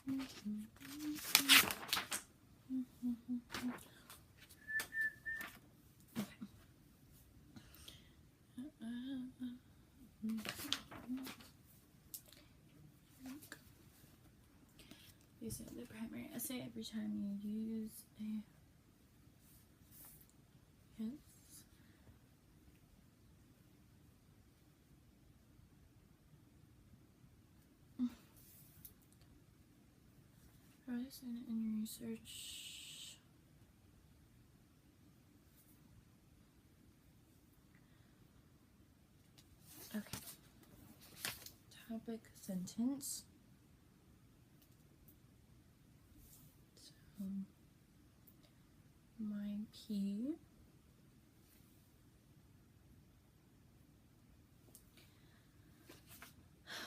Use the primary essay every time you use a yes. Rise in your research. Okay. Topic sentence. So, my P.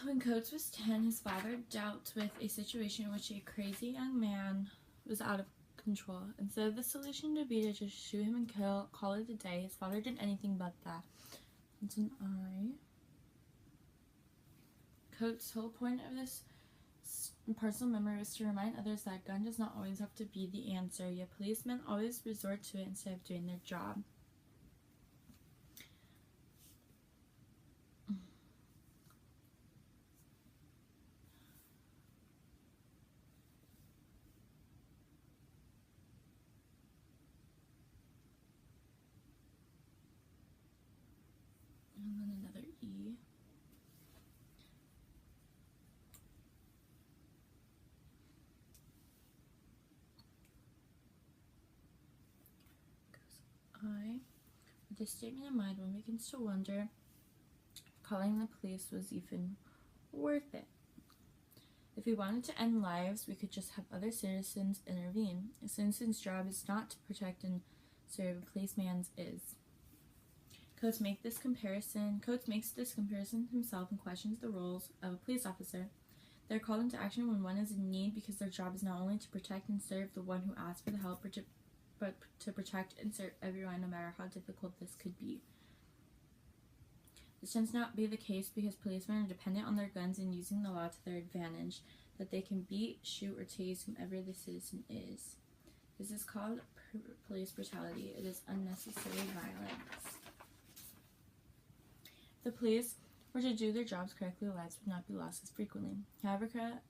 When Coates was 10, his father dealt with a situation in which a crazy young man was out of control. Instead of the solution to be to just shoot him and call it a day, his father did anything but that. It's an I. Coates' whole point of this personal memory was to remind others that a gun does not always have to be the answer, yet policemen always resort to it instead of doing their job. And then another E. With this statement in mind, one begins to wonder if calling the police was even worth it. If we wanted to end lives, we could just have other citizens intervene. A citizen's job is not to protect and serve, a policeman's is. Coates makes this comparison himself and questions the roles of a police officer. They're called into action when one is in need because their job is not only to protect and serve the one who asks for the help, but to protect and serve everyone, no matter how difficult this could be. This tends not be the case because policemen are dependent on their guns and using the law to their advantage, that they can beat, shoot, or tase whomever the citizen is. This is called police brutality. It is unnecessary violence. If the police were to do their jobs correctly, lives would not be lost as frequently. However,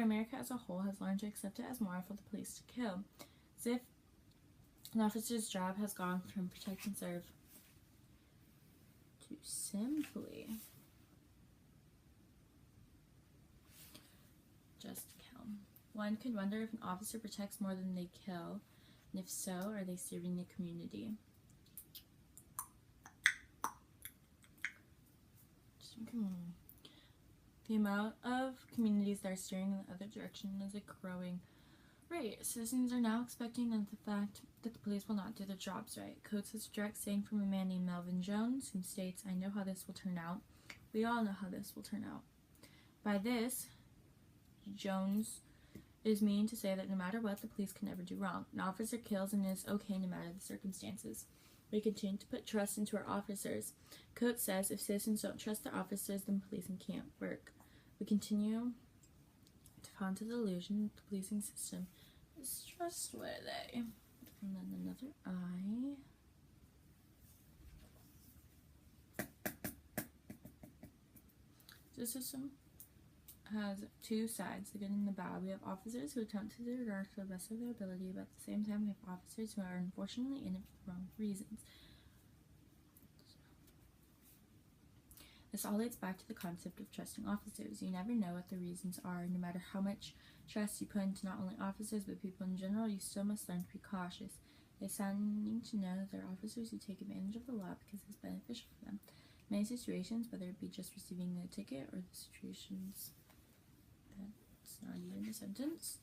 America as a whole has learned to accept it as moral for the police to kill, as if an officer's job has gone from protect and serve to simply just kill. One could wonder if an officer protects more than they kill, and if so, are they serving the community? The amount of communities that are steering in the other direction is a growing rate. Citizens are now expecting that the fact that the police will not do their jobs right. Coates has a direct saying from a man named Melvin Jones, who states, "I know how this will turn out. We all know how this will turn out." By this, Jones is meaning to say that no matter what, the police can never do wrong. An officer kills and it is okay no matter the circumstances. We continue to put trust into our officers. Coates says if citizens don't trust their officers, then policing can't work. We continue to fall into the illusion that the policing system is trustworthy. And then another I. The system has two sides, the good and the bad. We have officers who attempt to do their work to the best of their ability, but at the same time we have officers who are unfortunately in it for the wrong reasons. This all leads back to the concept of trusting officers. You never know what the reasons are. No matter how much trust you put into not only officers but people in general, you still must learn to be cautious. It's saddening to know that there are officers who take advantage of the law because it's beneficial for them. In many situations, whether it be just receiving the ticket or the situations that's not even a sentence.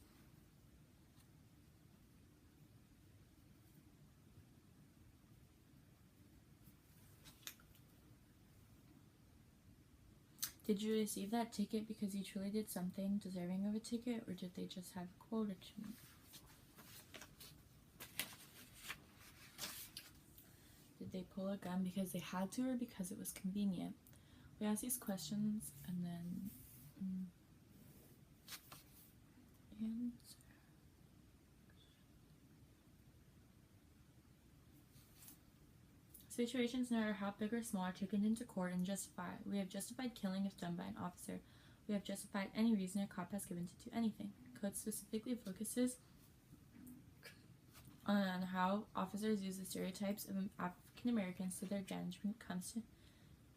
Did you receive that ticket because you truly did something deserving of a ticket, or did they just have a quota to meet? Did they pull a gun because they had to or because it was convenient? We ask these questions and then Situations, no matter how big or small, are taken into court and justified. We have justified killing if done by an officer. We have justified any reason a cop has given to do anything. Code specifically focuses on how officers use the stereotypes of African Americans to their advantage when it comes to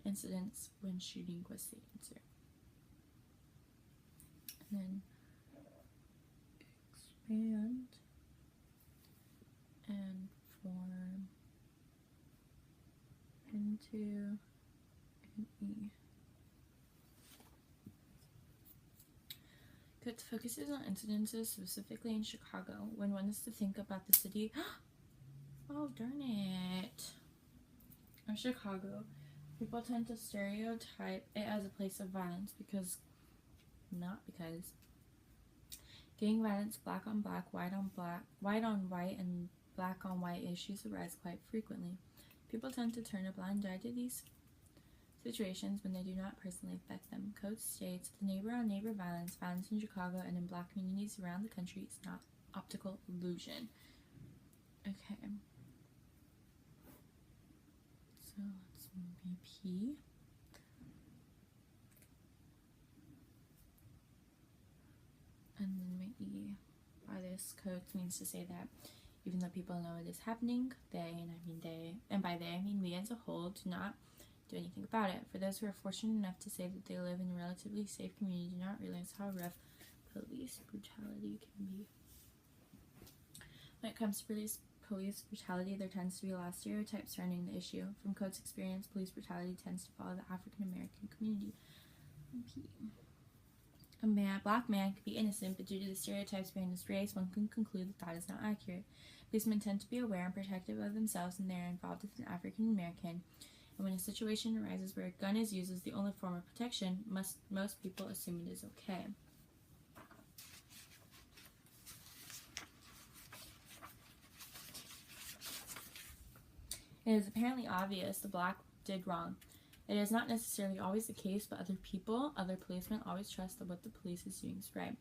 incidents when shooting was the answer. And then expand and form into an E. Code focuses on incidences specifically in Chicago when one is to think about the city. Oh, darn it. In Chicago, people tend to stereotype it as a place of violence because gang violence, black on black, white on white, and black on white issues arise quite frequently. People tend to turn a blind eye to these situations when they do not personally affect them. Code states the neighbor-on-neighbor violence in Chicago and in black communities around the country is not optical illusion. Okay. So let's maybe P. And then my E. By this, code means to say that even though people know it is happening, and by they I mean we as a whole, do not do anything about it. For those who are fortunate enough to say that they live in a relatively safe community, do not realize how rough police brutality can be. When it comes to police brutality, there tends to be a lot of stereotypes surrounding the issue. From Code's experience, police brutality tends to follow the African American community. A black man could be innocent, but due to the stereotypes behind his race, one can conclude that is not accurate. Policemen tend to be aware and protective of themselves when they are involved with an African American, and when a situation arises where a gun is used as the only form of protection, most people assume it is okay. It is apparently obvious the black did wrong. It is not necessarily always the case, but other policemen always trust that what the police is doing is right.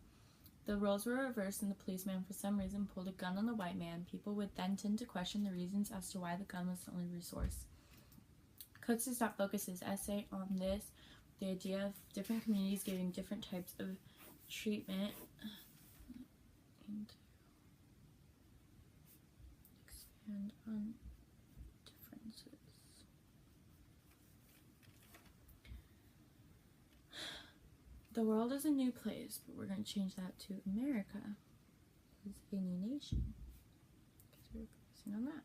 The roles were reversed and the policeman for some reason pulled a gun on the white man. People would then tend to question the reasons as to why the gun was the only resource. Coates does not focus his essay on this, the idea of different communities giving different types of treatment. And expand on differences. The world is a new place, but we're going to change that to America is a new nation because we're focusing on that.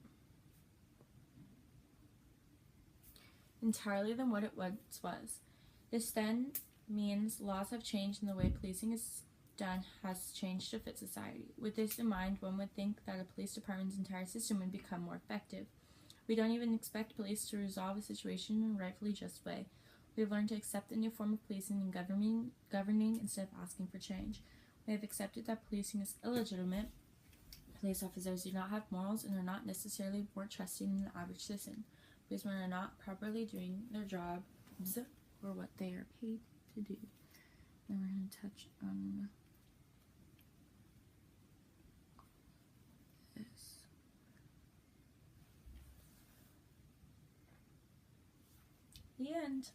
Entirely than what it once was. This then means laws have changed and the way policing is done has changed to fit society. With this in mind, one would think that a police department's entire system would become more effective. We don't even expect police to resolve a situation in a rightfully just way. We have learned to accept the new form of policing and governing instead of asking for change. We have accepted that policing is illegitimate. Police officers do not have morals and are not necessarily more trusting than the average citizen. Policemen are not properly doing their jobs or what they are paid to do. Now we're going to touch on this. The end.